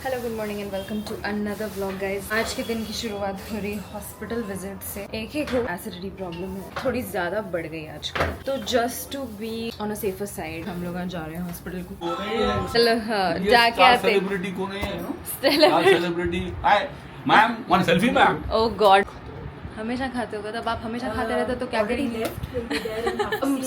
Hello good morning and welcome to another vlog guys. आज के दिन की शुरुआत हो रही हॉस्पिटल विजिट से। एक एसिडिटी प्रॉब्लम है, थोड़ी ज्यादा बढ़ गई आजकल, तो just to be on a safer side हम लोग जा रहे हैं हॉस्पिटल को। चलो हाँ जाके आते हैं। सेलिब्रिटी कौन है? Celebrity hi ma'am, one selfie ma'am. Oh God, हमेशा खाते होगा तब आप हमेशा खाते रहते तो क्या करेंगे?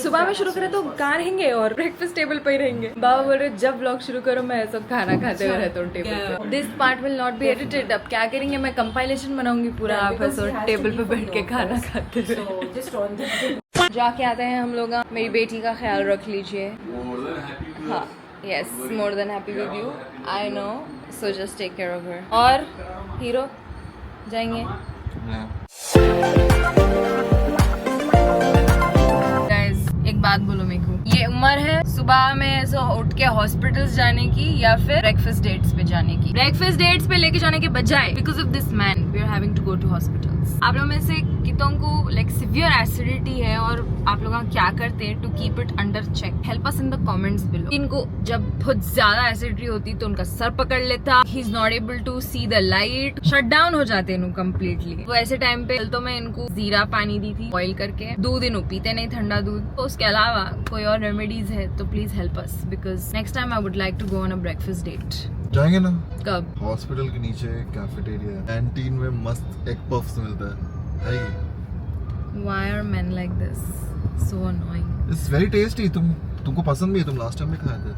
सुबह में शुरू करें तो कहाँ रहेंगे और ब्रेकफास्ट टेबल पे ही रहेंगे। बाबा बोल रहे जब व्लॉग शुरू करो मैं ऐसा खाना खाते हुए रहता हूँ टेबल पे। This part will not be edited. अब क्या करेंगे, मैं कंपाइलेशन बनाऊंगी पूरा आप ऐसा टेबल पे बैठ के खाना खाते हुए। जाके आते हैं हम लोग। मेरी बेटी का ख्याल रख लीजिए। हाँ yes, more than happy with you, I know, so just take care of her. और हीरो जाएंगे गाइस। एक बात बोलो मेरे को, ये उम्र है सुबह में ऐसा उठ के हॉस्पिटल्स जाने की या फिर ब्रेकफास्ट डेट्स पे जाने की? ब्रेकफास्ट डेट्स पे लेके जाने के बजाय because of this man we are having to go to hospitals. आप लोगों में से कितों को लाइक सिवियर एसिडिटी है और आप लोग क्या करते हैं to keep it under check? Help us in the comments below. इनको जब बहुत ज्यादा एसिडिटी होती तो उनका सर पकड़ लेता, he is not able to see the light, shut down हो जाते हैं कम्प्लीटली। तो ऐसे टाइम पे तो मैं इनको जीरा पानी दी थी बॉइल करके, दूध इनको पीते नहीं ठंडा दूध। तो उसके अलावा कोई और रेमेडीज है तो please help us because next time I would like to go on a breakfast date. जाएंगे ना? कब? हॉस्पिटल के नीचे कैफेटेरिया है, कैंटीन में मस्त एग पफ्स मिलता है। Why are men like this? So annoying. It's very tasty। तुमको पसंद भी है? तुम लास्ट टाइम भी खाए थे।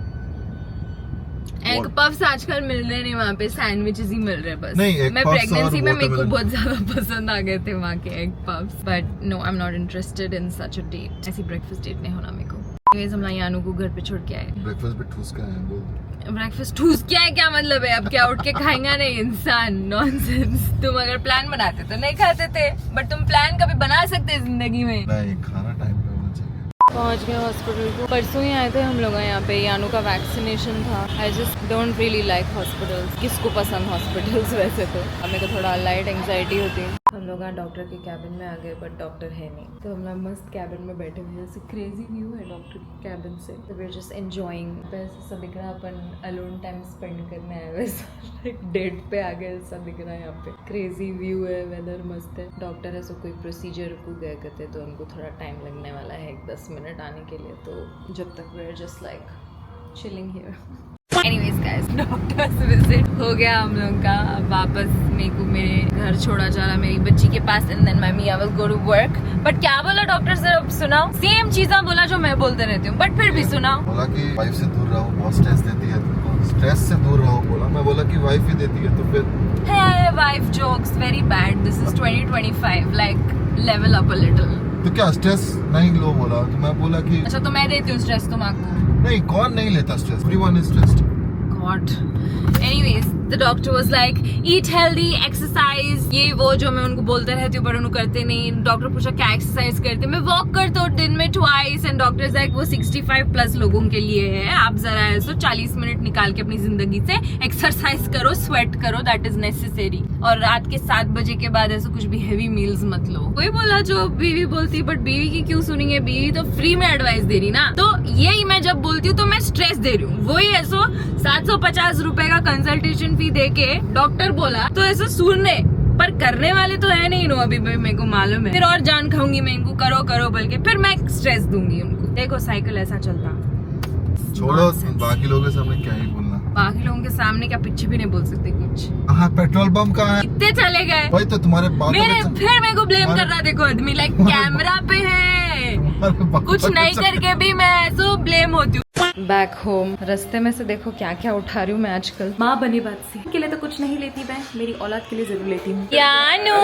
एग पफ्स आजकल मिल रहे नहीं वहाँ पे, सैंडविचेस ही मिल रहे बस। नहीं, egg मैं puffs प्रेगनेंसी और में मेरे को watermelon। बहुत ज्यादा पसंद आ गए थे वहाँ के egg puffs, but no I am not interested in such a date. ऐसी ब्रेकफास्ट डेट नहीं होना मेरे को। हम लोग यानू को घर पे छोड़ के आए। ब्रेकफास्ट पे ठूस के आए बोल। ब्रेकफास्ट ठूस क्या है, क्या मतलब है? अब क्या उठ के खाएंगा नहीं इंसान? नॉनसेंस। तुम अगर प्लान बनाते तो नहीं खाते थे, बट तुम प्लान कभी बना सकते जिंदगी में। नहीं, खाना टाइम पे होना चाहिए। पहुंच गए हॉस्पिटल को। परसों ही आए थे हम लोग यहाँ पे, यानू का वैक्सीनेशन था। I just don't really like hospitals. किसको पसंद हॉस्पिटल्स? वैसे तो हमें को थोड़ा लाइट एंजाइटी होती है। हम लोग यहाँ डॉक्टर के कैबिन में आ गए बट डॉक्टर है नहीं, तो हम लोग मस्त कैबिन में बैठे हुए हैं। ऐसे क्रेजी व्यू है डॉक्टर के कैबिन से, तो वी आर जस्ट एंजॉइंग। वैसे सब दिख रहा है अपन अलोन टाइम स्पेंड करने आए, वैसे लाइक डेट पे आ गए सब दिख रहा है यहाँ पे। क्रेजी व्यू है, वेदर मस्त है। डॉक्टर है सो कोई प्रोसीजर को गए करते तो उनको थोड़ा टाइम लगने वाला है, 10 मिनट आने के लिए। तो जब तक we are just like chilling here. Anyways guys, doctors visit हो गया हम लोग का। वापस मेरे को मेरे घर छोड़ा जा रहा, मेरी बच्ची के पास, and then mummy I will go to work. But क्या बोला डॉक्टर सर? सुनाओ। सेम चीज़ा बोला जो मैं बोलते रहती हूँ, बट फिर भी सुनाओ। बोला कि वाइफ से दूर रहो, बहुत स्ट्रेस देती है तुमको, स्ट्रेस से दूर रहो बोला। मैं बोला कि वाइफ ही देती है, तो फिर है wife jokes very bad. This is 2025, like level up a little. तो क्या स्ट्रेस नहीं लो बोला, तो मैं बोला कि अच्छा तो मैं देती हूँ स्ट्रेस तुमको? नहीं, कौन नहीं लेता stress? Everyone is stressed. God. Anyways, the doctor was like, eat healthy, exercise, ये वो जो मैं उनको बोलते रहती हूँ पर उनको करते नहीं। डॉक्टर पूछा क्या एक्सरसाइज करते? मैं वॉक करता हूँ दिन में twice. And doctor is like वो 65 प्लस लोगों के लिए है, आप जरा ऐसा 40 मिनट निकाल के अपनी जिंदगी से एक्सरसाइज करो, स्वेट करो, दैट इज नेसेसरी। और रात के 7 बजे के बाद ऐसा कुछ भी हैवी मील्स मत लो। कोई बोला जो बीवी बोलती, बट बीवी की क्यों सुनेंगे? बीवी तो फ्री में एडवाइस दे रही ना। तो यही मैं जब बोलती हूँ तो मैं स्ट्रेस दे रही हूँ। वही ऐसा 750 रुपए का कंसल्टेशन फी दे के डॉक्टर बोला तो ऐसा सुनने पर करने वाले तो है नहीं नो। अभी मेरे को मालूम है, फिर और जान खाऊंगी मैं इनको, करो करो बोल के, फिर मैं स्ट्रेस दूंगी उनको। देखो साइकिल ऐसा चलता। छोड़ो, बाकी लोगों के सामने क्या ही बोलना। बाकी लोगों के सामने क्या, पीछे भी नहीं बोल सकते कुछ। हाँ, पेट्रोल पंप कहाँ है? कितने चले गए भाई, तो तुम्हारे बातों फिर मेरे को ब्लेम कर रहा। देखो आदमी लाइक कैमरा पे है, कुछ नहीं करके भी मैं ऐसा ब्लेम होती हूँ। बैक होम रास्ते में से देखो क्या क्या उठा रही हूँ मैं आजकल। माँ बनी बात से के लिए तो कुछ नहीं लेती मैं, मेरी औलाद के लिए जरूर लेती हूँ। यानू,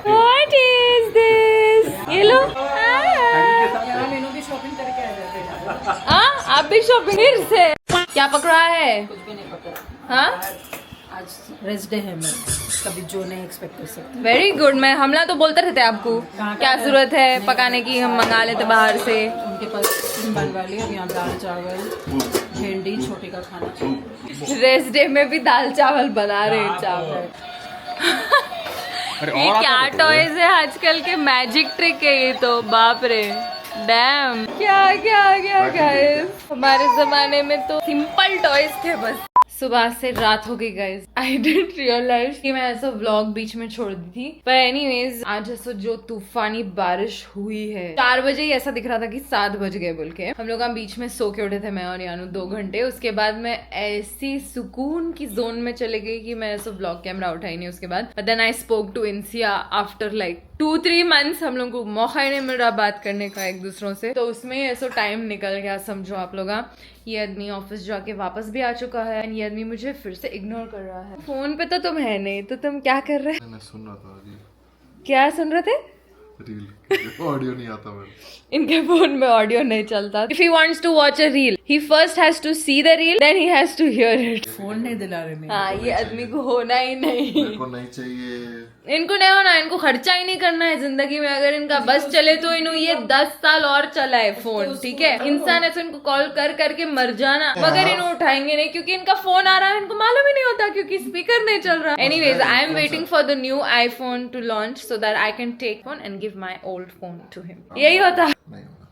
व्हाट इज दिस? ये लो। मैंने भी शॉपिंग करके आ जाते। हाँ, आप भी शॉपिंग से क्या पकड़ा है? कुछ भी नहीं पता। हाँ, आज रेस्ट डे है, मैं कभी जो नहीं एक्सपेक्ट कर सकती। Very good. मैं हमला तो बोलते रहते आपको, क्या जरूरत है पकाने की, हम मंगा लेते बाहर से। उनके पास बन वाली और यहाँ दाल चावल, भिंडी, छोटे का खाना। रेस्ट डे में भी दाल चावल बना रहे हैं। चावल ये क्या टॉयज है आजकल के? मैजिक ट्रिक है ये तो, बाप रे। डैम, क्या क्या क्या गाइस, हमारे जमाने में तो सिंपल टॉयज थे बस। सुबह से रात हो गई गाइस। आई डिडंट रियलाइज कि मैं ऐसा व्लॉग बीच में छोड़ दी थी, पर एनीवेज आज ऐसा जो तूफानी बारिश हुई है, 4 बजे ही ऐसा दिख रहा था कि 7 बज गए बोल के। हम लोग बीच में सो के उठे थे, मैं और यानू 2 घंटे। उसके बाद मैं ऐसी सुकून की जोन में चले गई कि मैं ऐसा व्लॉग कैमरा उठाई नहीं उसके बाद। But then I spoke to Insiya after like 2-3 months. हम लोग को मौका ही नहीं मिल रहा बात करने का एक दूसरों से, तो उसमें ऐसा टाइम निकल गया समझो आप लोग। ये आदमी ऑफिस जाके वापस भी आ चुका है, ये आदमी मुझे फिर से इग्नोर कर रहा है। फोन पे तो तुम है नहीं, तो तुम क्या कर रहे? मैं सुन रहा था रील। क्या सुन रहे थे? रील, ऑडियो नहीं आता मेरे। इनके फोन में ऑडियो नहीं चलता। If he wants to watch a reel, he first has to see the reel, then he has to hear it. Phone नहीं दिला रहे मेरे। हाँ, ये आदमी को होना ही नहीं। मेरे को नहीं चाहिए। इनको नहीं होना, इनको खर्चा ही नहीं करना है जिंदगी में। अगर इनका बस चले तो इन्हों ये 10 साल और चलाए फोन, ठीक है। इंसान ऐसे इनको कॉल कर करके मर जाना, मगर इन्हों उठाएंगे नहीं क्योंकि इनका फोन आ रहा है, इनको मालूम ही नहीं होता क्योंकि स्पीकर नहीं चल रहा। Anyways, I am waiting for the new iPhone to launch so that I can take phone and give my old phone to him. यही होता। नहीं होगा,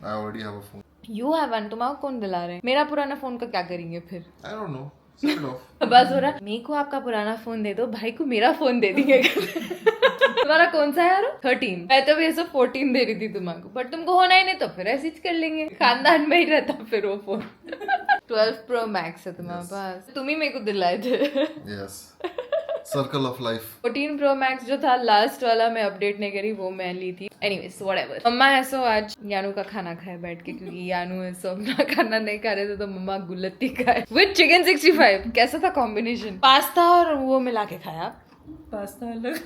I already have a phone. You have one, तुम्हारा कौन दिला रहे हैं? मेरा पुराना फोन का क्या करेंगे फिर? I don't know. Send it off. बस हो रहा, मेरे को आपका पुराना फोन दे दो, भाई को मेरा फोन दे देंगे। तुम्हारा कौन सा है यार? 13। मैं तो भी 14 दे रही थी तुम्हारा, बट तुमको होना ही नहीं तो फिर ऐसे कर लेंगे, खानदान में ही रहता फिर वो फोन। 12 Pro Max है तुम्हारे पास, तुम ही मेरे को दिलाए थे। Yes. Circle of life. 14 Pro Max जो था लास्ट वाला, मैं अपडेट नहीं करी, वो मैं ली थी। Anyways, whatever. मम्मा है सो आज यानू का खाना खाए बैठ के, क्योंकि यानू है सो अपना खाना नहीं खा रहे थे, तो मम्मा गुलत्ती खाए विद चिकन 65। कैसा था कॉम्बिनेशन? पास्ता और वो मिला के खाया। पास्ता अलग,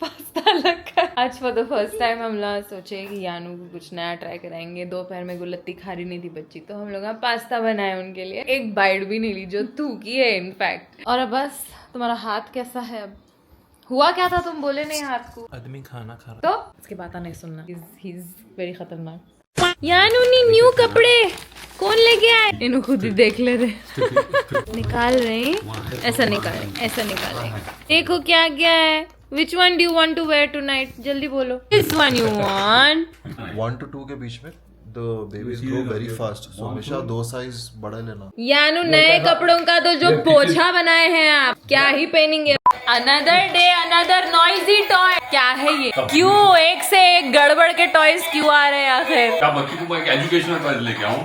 पास्ता अलग खाया। आज फॉर द फर्स्ट टाइम हम लोग सोचे कि यानू को कुछ नया ट्राई कराएंगे। दोपहर में गुलत्ती खा रही नहीं थी बच्ची, तो हम लोग पास्ता बनाए उनके लिए। एक बाइट भी नहीं ली, जो थूकी है इनफैक्ट। और अब बस, तुम्हारा हाथ कैसा है? अब हुआ क्या था, तुम बोले नहीं हाथ को? आदमी खाना खा रहा तो उसकी बात नहीं सुनना, ही इज वेरी खतरनाक। यानू नी न्यू कपड़े कौन लेके आए? इन्हों खुद ही देख ले रहे। निकाल रहे, ऐसा निकाल, ऐसा निकाले। देखो क्या क्या है। Which one do you want to wear tonight? जल्दी बोलो। This one you want? 1 to 2 के बीच में the babies grow very fast, so हमेशा 2 size बड़ा लेना। यानू, नए कपड़ों का तो जो पोछा बनाए हैं आप, क्या ही पहनेंगे? Another day another noisy toy. क्या है ये? क्यों एक से एक गड़बड़ के टॉयज क्यों आ रहे हैं आखिर? क्या बच्ची को एक एजुकेशनल टॉयज लेके आऊं?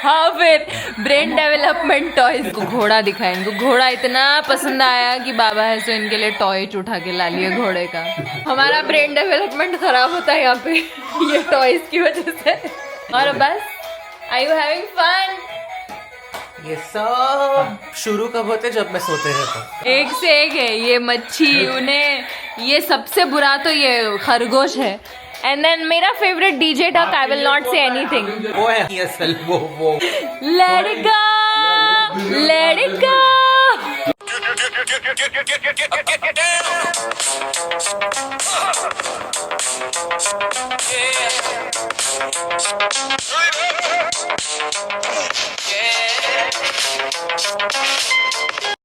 हाँ, फिर ब्रेन डेवलपमेंट टॉयज को घोड़ा दिखाएं। इनको घोड़ा इतना पसंद आया कि बाबा है सो इनके लिए टॉय उठा के ला लिए घोड़े का। हमारा ब्रेन डेवलपमेंट खराब होता है यहाँ पे ये टॉयज की वजह से। और बस, आर यू हैविंग फन? ये सब शुरू कब होते? जब मैं सोते रहता। एक से एक है ये मच्छी, उन्हें ये सबसे बुरा तो ये खरगोश है। एंड देन मेरा favourite DJ duck, I will not say anything. वो है ये असल वो। Let it go, let it go.